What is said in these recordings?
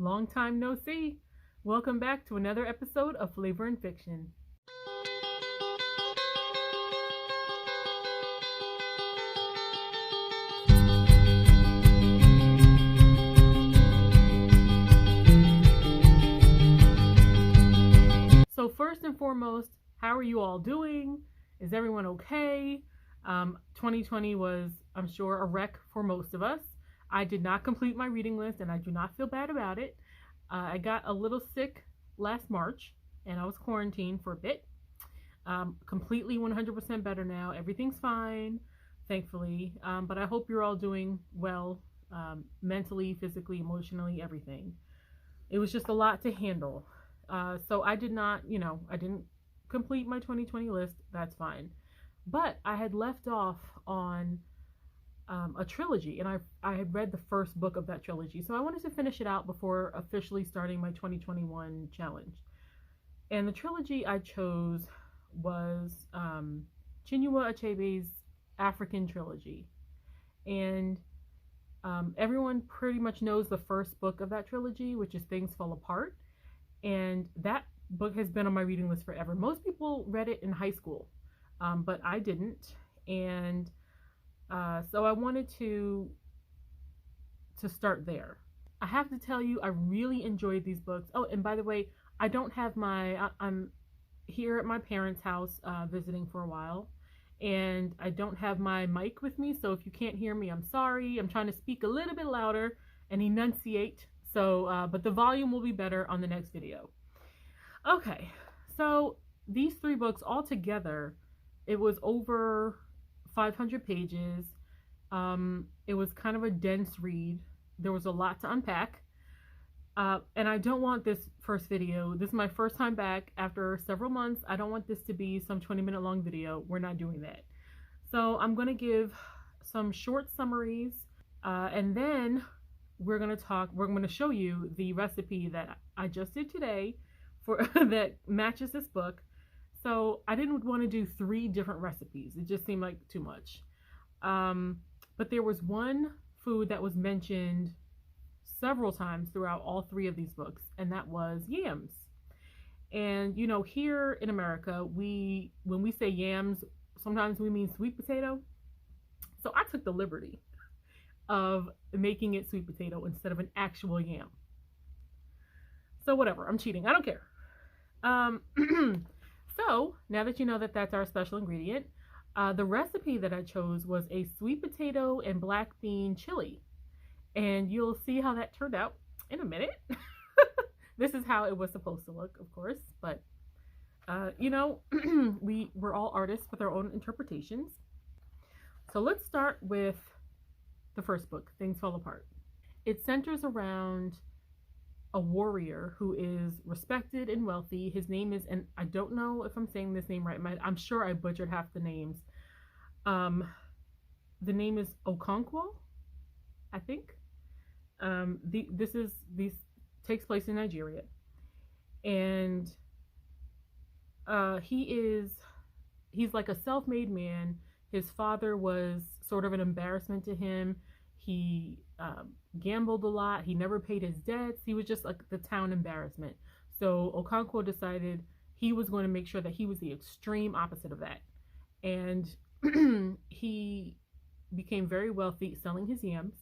Long time no see. Welcome back to another episode of Flavor and Fiction. So first and foremost, how are you all doing? Is everyone okay? 2020 was, I'm sure, a wreck for most of us. I did not complete my reading list and I do not feel bad about it. I got a little sick last March and I was quarantined for a bit. Completely 100% better now. Everything's fine, thankfully. But I hope you're all doing well, mentally, physically, emotionally, everything. It was just a lot to handle. So I did not, I didn't complete my 2020 list. That's fine. But I had left off on a trilogy, and I had read the first book of that trilogy, so I wanted to finish it out before officially starting my 2021 challenge. And the trilogy I chose was Chinua Achebe's African trilogy, and everyone pretty much knows the first book of that trilogy, which is Things Fall Apart, and that book has been on my reading list forever. Most people read it in high school, but I didn't, and so I wanted to start there. I have to tell you, I really enjoyed these books. Oh, and by the way, I don't have I'm here at my parents' house visiting for a while, and I don't have my mic with me, so if you can't hear me, I'm sorry. I'm trying to speak a little bit louder and enunciate, so but the volume will be better on the next video. Okay, so these three books all together, it was over 500 pages. It was kind of a dense read. There was a lot to unpack. And I don't want this first video. This is my first time back after several months. I don't want this to be some 20-minute long video. We're not doing that. So I'm going to give some short summaries, and then we're going to show you the recipe that I just did today for that matches this book. So I didn't want to do 3 different recipes. It just seemed like too much. But there was one food that was mentioned several times throughout all 3 of these books, and that was yams. And here in America, when we say yams, sometimes we mean sweet potato. So I took the liberty of making it sweet potato instead of an actual yam. So whatever, I'm cheating. I don't care. So now that you know that that's our special ingredient, the recipe that I chose was a sweet potato and black bean chili. And you'll see how that turned out in a minute. This is how it was supposed to look, of course. But, we're all artists with our own interpretations. So let's start with the first book, Things Fall Apart. It centers around a warrior who is respected and wealthy. His name is, and I don't know if I'm saying this name right, I'm sure I butchered half the names. The name is Okonkwo, I think. This takes place in Nigeria, and he's like a self-made man. His father was sort of an embarrassment to him. He gambled a lot. He never paid his debts. He was just like the town embarrassment. So Okonkwo decided he was going to make sure that he was the extreme opposite of that. And he became very wealthy selling his yams,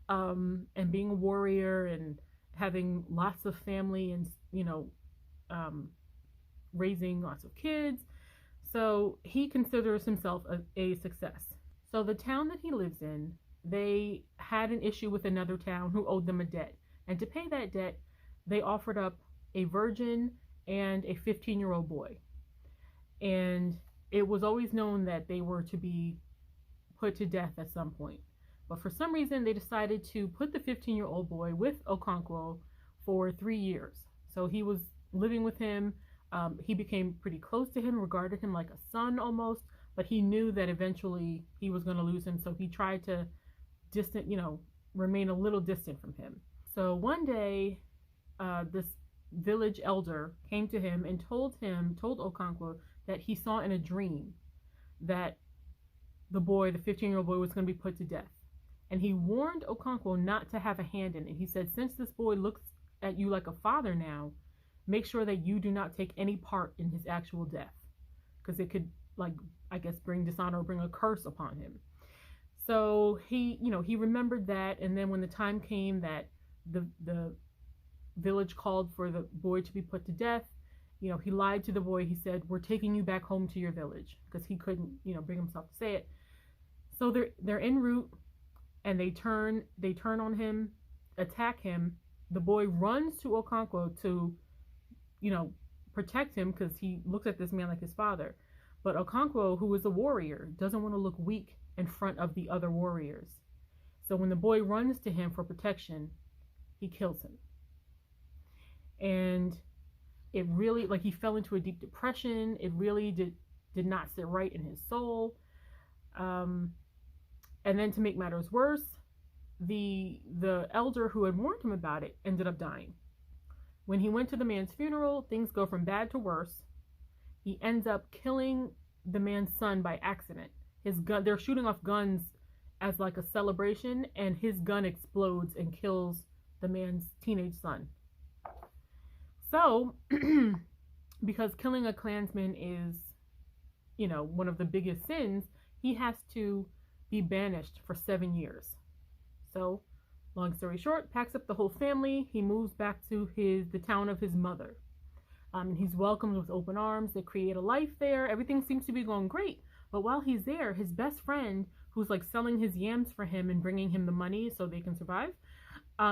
and being a warrior and having lots of family and, raising lots of kids. So he considers himself a success. So the town that he lives in, they had an issue with another town who owed them a debt. And to pay that debt, they offered up a virgin and a 15-year-old boy. And it was always known that they were to be put to death at some point. But for some reason, they decided to put the 15-year-old boy with Okonkwo for 3 years. So he was living with him. He became pretty close to him, regarded him like a son almost. But he knew that eventually he was going to lose him. So he tried to remain a little distant from him. So one day, this village elder came to him and told Okonkwo that he saw in a dream that the 15-year-old boy was going to be put to death. And he warned Okonkwo not to have a hand in it. He said, since this boy looks at you like a father now, make sure that you do not take any part in his actual death, because it could, like, I guess, bring dishonor or bring a curse upon him. So he remembered that, and then when the time came that the village called for the boy to be put to death, he lied to the boy. He said, we're taking you back home to your village, because he couldn't, bring himself to say it. So they're en route, and they turn on him, attack him. The boy runs to Okonkwo to, protect him, because he looks at this man like his father. But Okonkwo, who is a warrior, doesn't want to look weak in front of the other warriors. So when the boy runs to him for protection, he kills him. And it really, he fell into a deep depression. It really did not sit right in his soul. And then to make matters worse, the elder who had warned him about it ended up dying. When he went to the man's funeral, things go from bad to worse. He ends up killing the man's son by accident. His gun, they're shooting off guns as like a celebration, and his gun explodes and kills the man's teenage son. So, because killing a Klansman is, one of the biggest sins, he has to be banished for 7 years. So, long story short, packs up the whole family. He moves back to the town of his mother. He's welcomed with open arms. They create a life there. Everything seems to be going great. But while he's there, his best friend, who's like selling his yams for him and bringing him the money so they can survive,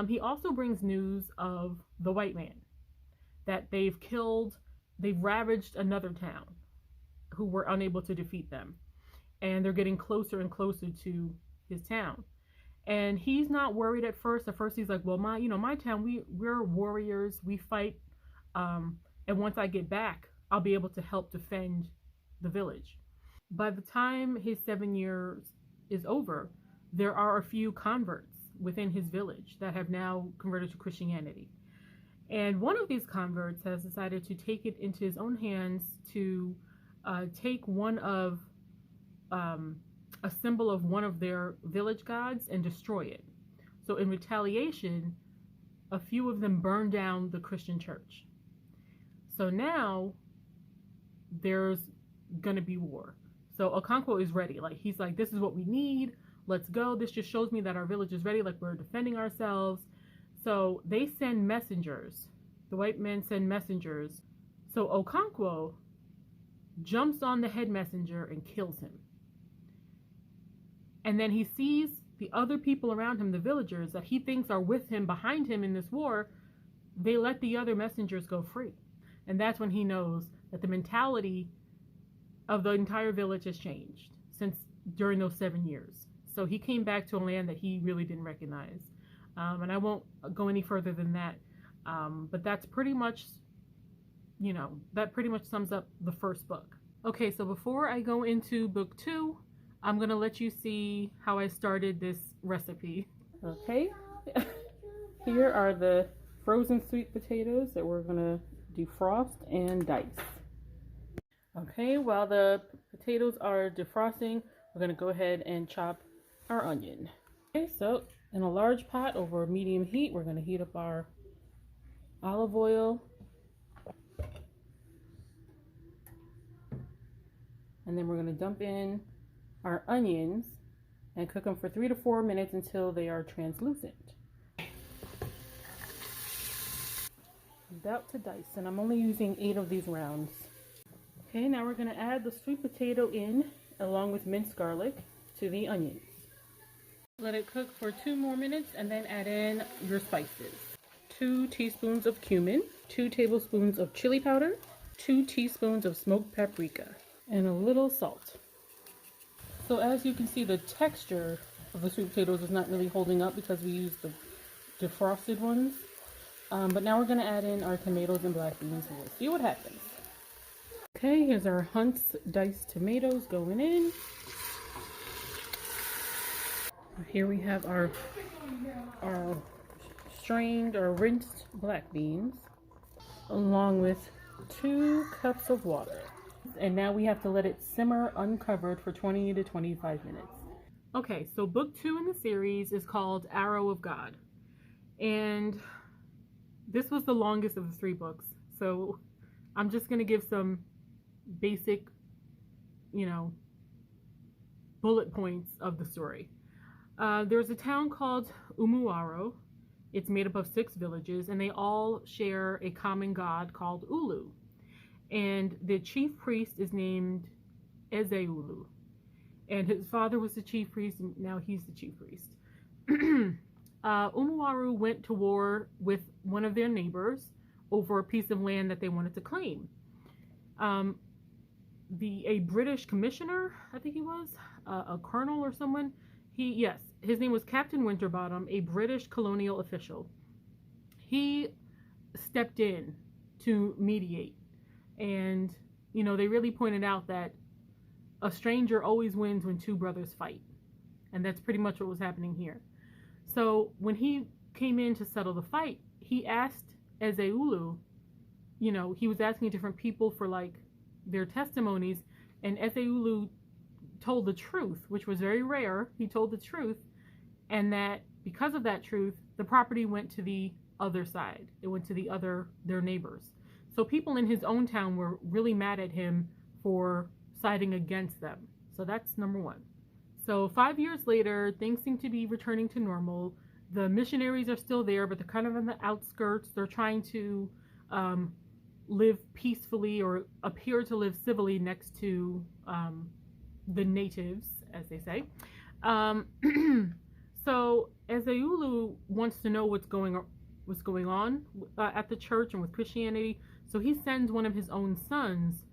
he also brings news of the white man, that they've ravaged another town who were unable to defeat them. And they're getting closer and closer to his town. And he's not worried at first. At first he's like, well, my town, we're warriors, we fight. And once I get back, I'll be able to help defend the village. By the time his 7 years is over, there are a few converts within his village that have now converted to Christianity. And one of these converts has decided to take it into his own hands to take one of a symbol of one of their village gods and destroy it. So in retaliation, a few of them burn down the Christian church. So now there's gonna be war. So Okonkwo is ready. He's like, this is what we need. Let's go. This just shows me that our village is ready. We're defending ourselves. So they send messengers. The white men send messengers. So Okonkwo jumps on the head messenger and kills him. And then he sees the other people around him, the villagers that he thinks are with him, behind him in this war. They let the other messengers go free. And that's when he knows that the mentality of the entire village has changed during those 7 years. So he came back to a land that he really didn't recognize. And I won't go any further than that. But that's pretty much, that pretty much sums up the first book. Okay, so before I go into book 2, I'm going to let you see how I started this recipe. Okay, here are the frozen sweet potatoes that we're going to defrost and dice. Okay, while the potatoes are defrosting, we're going to go ahead and chop our onion. Okay, so in a large pot over medium heat, we're going to heat up our olive oil. And then we're going to dump in our onions and cook them for 3 to 4 minutes until they are translucent. About to dice, and I'm only using 8 of these rounds. Okay, now we're going to add the sweet potato in along with minced garlic to the onions. Let it cook for 2 more minutes and then add in your spices. 2 teaspoons of cumin, 2 tablespoons of chili powder, 2 teaspoons of smoked paprika, and a little salt. So as you can see, the texture of the sweet potatoes is not really holding up because we used the defrosted ones. But now we're going to add in our tomatoes and black beans and we'll see what happens. Okay, here's our Hunt's diced tomatoes going in. Here we have our strained or rinsed black beans along with 2 cups of water. And now we have to let it simmer uncovered for 20 to 25 minutes. Okay, so book 2 in the series is called Arrow of God. And this was the longest of the 3 books. So I'm just going to give some basic, you know, bullet points of the story. There's a town called Umuaro. It's made up of 6 villages, and they all share a common god called Ulu. And the chief priest is named Ezeulu. And his father was the chief priest, and now he's the chief priest. Umuaru went to war with one of their neighbors over a piece of land that they wanted to claim. A British commissioner, I think he was, a colonel or someone, his name was Captain Winterbottom, a British colonial official. He stepped in to mediate. And, they really pointed out that a stranger always wins when 2 brothers fight. And that's pretty much what was happening here. So when he came in to settle the fight, he asked Ezeulu, he was asking different people for like their testimonies, and Ezeulu told the truth, which was very rare. He told the truth, and that because of that truth, the property went to the other side. It went to their neighbors. So people in his own town were really mad at him for siding against them. So that's number 1. So 5 years later, things seem to be returning to normal. The missionaries are still there, but they're kind of on the outskirts. They're trying to live peacefully, or appear to live civilly, next to the natives, as they say. So Ezeulu wants to know what's going on at the church and with Christianity. So he sends one of his own sons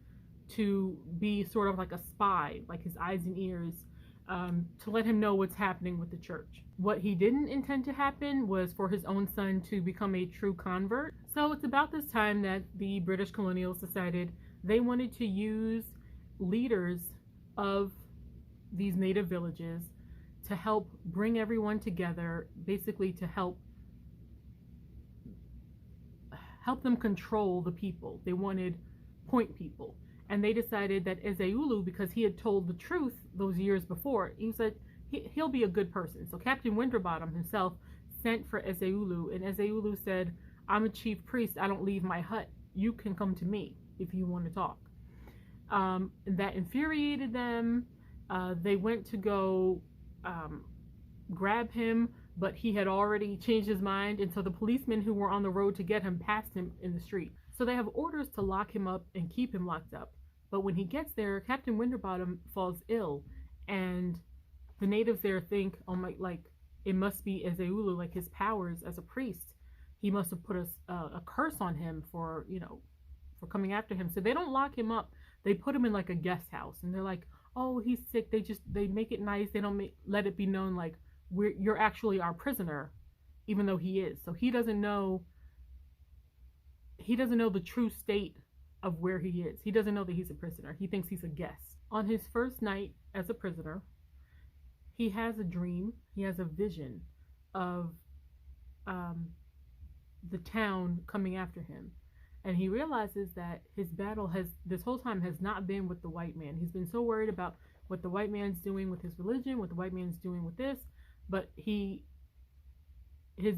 to be sort of like a spy, like his eyes and ears, to let him know what's happening with the church. What he didn't intend to happen was for his own son to become a true convert. So it's about this time that the British colonials decided they wanted to use leaders of these native villages to help bring everyone together, basically to help them control the people. They wanted point people. And they decided that Ezeulu, because he had told the truth those years before, he said he'll be a good person. So Captain Winterbottom himself sent for Ezeulu, and Ezeulu said, I'm a chief priest. I don't leave my hut. You can come to me if you want to talk. That infuriated them. They went to go grab him, but he had already changed his mind. And so the policemen who were on the road to get him passed him in the street. So they have orders to lock him up and keep him locked up. But when he gets there, Captain Winterbottom falls ill, and the natives there think, oh my, like, it must be Ezeulu, like his powers as a priest. He must have put a curse on him for coming after him. So they don't lock him up. They put him in like a guest house, and they're like, oh, he's sick. They make it nice. They don't let it be known like you're actually our prisoner, even though he is. So he doesn't know the true state of where he is. He doesn't know that he's a prisoner. He thinks he's a guest. On his first night as a prisoner, he has a dream. He has a vision of the town coming after him. And he realizes that his battle this whole time has not been with the white man. He's been so worried about what the white man's doing with his religion, what the white man's doing with this, but his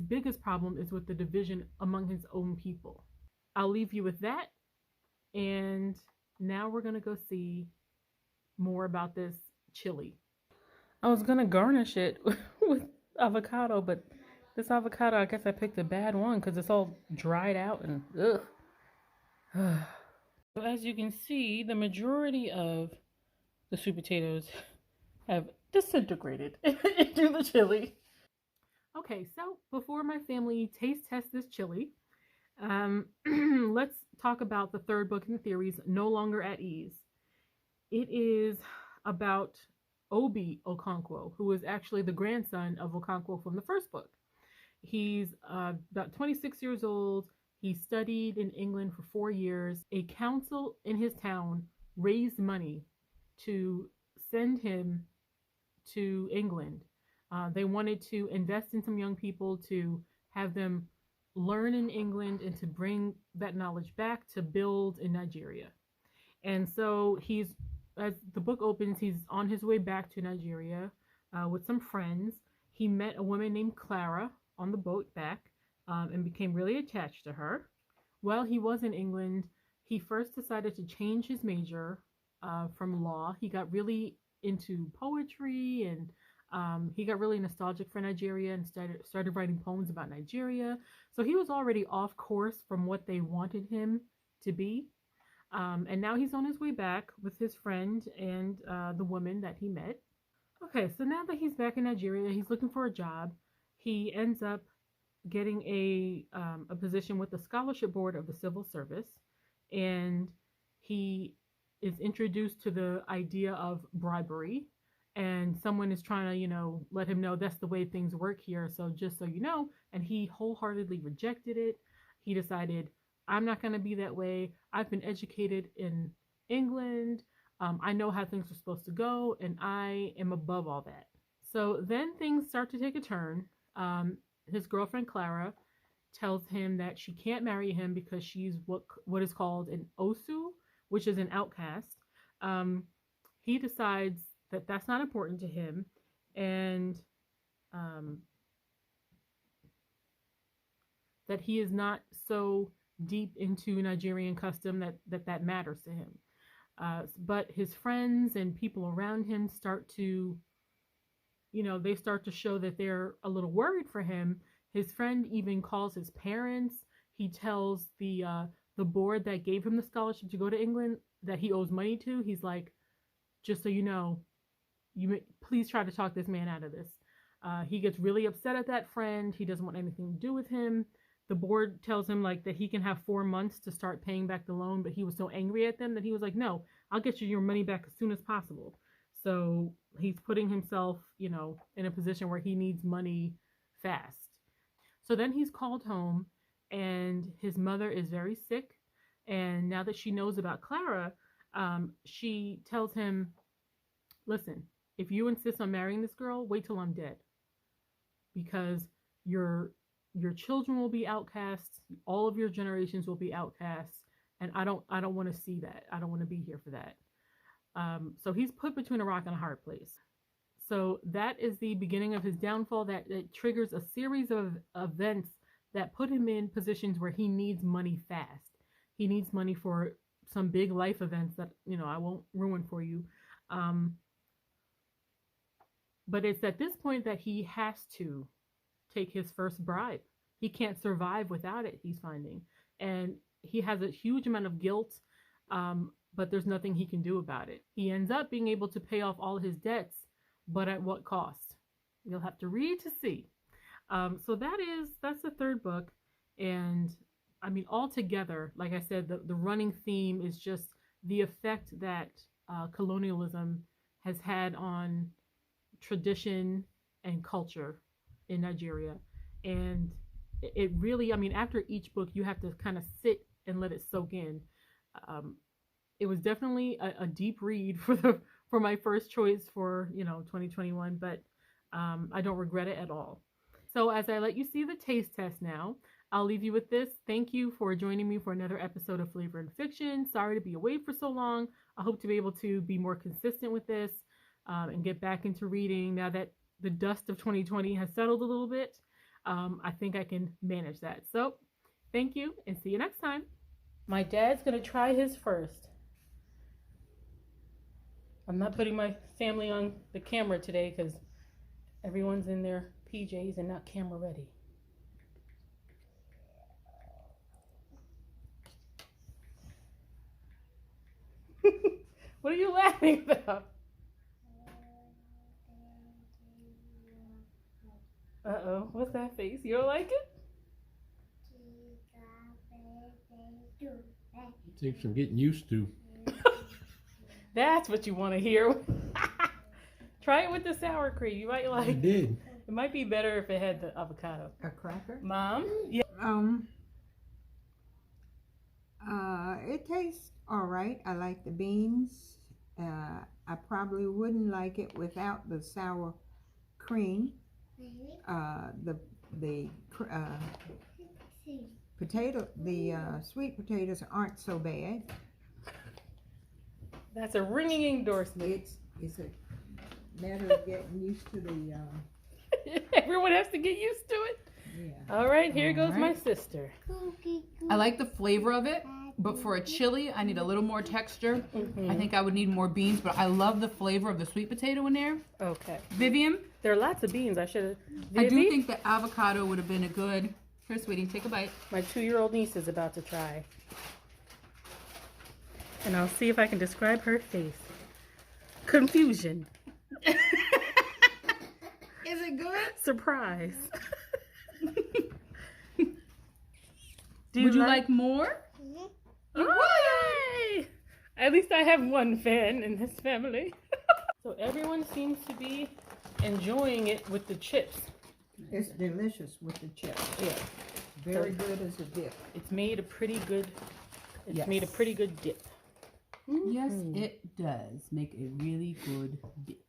biggest problem is with the division among his own people. I'll leave you with that. And now we're going to go see more about this chili. I was going to garnish it with avocado, but this avocado, I guess I picked a bad one because it's all dried out and ugh. So as you can see, the majority of the sweet potatoes have disintegrated into the chili. Okay, so before my family taste tests this chili, let's talk about the 3rd book in the series, No Longer at Ease. It is about Obi Okonkwo, who is actually the grandson of Okonkwo from the 1st book. He's about 26 years old. He studied in England for 4 years. A council in his town raised money to send him to England. They wanted to invest in some young people to have them learn in England and to bring that knowledge back to build in Nigeria. And so as the book opens, he's on his way back to Nigeria. with some friends. He met a woman named Clara on the boat back and became really attached to her. While he was in England, he first decided to change his major from law. He got really into poetry and he got really nostalgic for Nigeria and started writing poems about Nigeria. So he was already off course from what they wanted him to be. And now he's on his way back with his friend and the woman that he met. Okay, so now that he's back in Nigeria, he's looking for a job. He ends up getting a position with the scholarship board of the civil service, and he is introduced to the idea of bribery. And someone is trying to, let him know that's the way things work here. So just so you know, and he wholeheartedly rejected it. He decided, I'm not going to be that way. I've been educated in England. I know how things are supposed to go, and I am above all that. So then things start to take a turn. His girlfriend Clara tells him that she can't marry him because she's what is called an osu, which is an outcast. He decides that that's not important to him, and that he is not so deep into Nigerian custom that matters to him. But his friends and people around him start to, they start to show that they're a little worried for him. His friend even calls his parents. He tells the board that gave him the scholarship to go to England that he owes money to. He's like, just so you know, please try to talk this man out of this. He gets really upset at that friend. He doesn't want anything to do with him. The board tells him that he can have 4 months to start paying back the loan, but he was so angry at them that he was like, no, I'll get you your money back as soon as possible. So he's putting himself, in a position where he needs money fast. So then he's called home, and his mother is very sick. And now that she knows about Clara, she tells him, listen, if you insist on marrying this girl, wait till I'm dead. Because your children will be outcasts, all of your generations will be outcasts, and I don't want to see that. I don't want to be here for that. So he's put between a rock and a hard place. So that is the beginning of his downfall. That triggers a series of events that put him in positions where he needs money fast. He needs money for some big life events that, I won't ruin for you. But it's at this point that he has to take his first bribe. He can't survive without it, he's finding. And he has a huge amount of guilt, but there's nothing he can do about it. He ends up being able to pay off all his debts, but at what cost? You'll have to read to see. So that's the third book. And I mean, altogether, like I said, the running theme is just the effect that colonialism has had on tradition and culture in Nigeria. And it really, after each book, you have to kind of sit and let it soak in. It was definitely a deep read for my first choice for 2021, but I don't regret it at all. So as I let you see the taste test now, I'll leave you with this. Thank you for joining me for another episode of Flavor and Fiction. Sorry to be away for so long. I hope to be able to be more consistent with this and get back into reading now that the dust of 2020 has settled a little bit. I think I can manage that. So thank you and see you next time. My dad's going to try his first. I'm not putting my family on the camera today because everyone's in their PJs and not camera ready. What are you laughing about? Uh-oh, what's that face? You don't like it? Takes some getting used to. That's what you want to hear. Try it with the sour cream. You might like it. I did. It might be better if it had the avocado. A cracker? Mom? Yeah. It tastes all right. I like the beans. I probably wouldn't like it without the sour cream. The sweet potatoes aren't so bad. That's a ringing endorsement. It's a matter of getting used to the, Everyone has to get used to it. yeah. All right, here goes All my right. sister. I like the flavor of it, but for a chili, I need a little more texture. I think I would need more beans, but I love the flavor of the sweet potato in there. Okay. Vivian, There are lots of beans. I should have. I do think the avocado would have been a good. Here, sweetie, take a bite. My 2-year-old niece is about to try. And I'll see if I can describe her face. Confusion. Is it good? Surprise. Would you like more? Oh, yay! At least I have one fan in this family. So everyone seems to be enjoying it with the chips. It's delicious with the chips. Yeah. Very good as a dip. It's made a pretty good. It's Yes. made a pretty good dip. Yes, it does make a really good dip.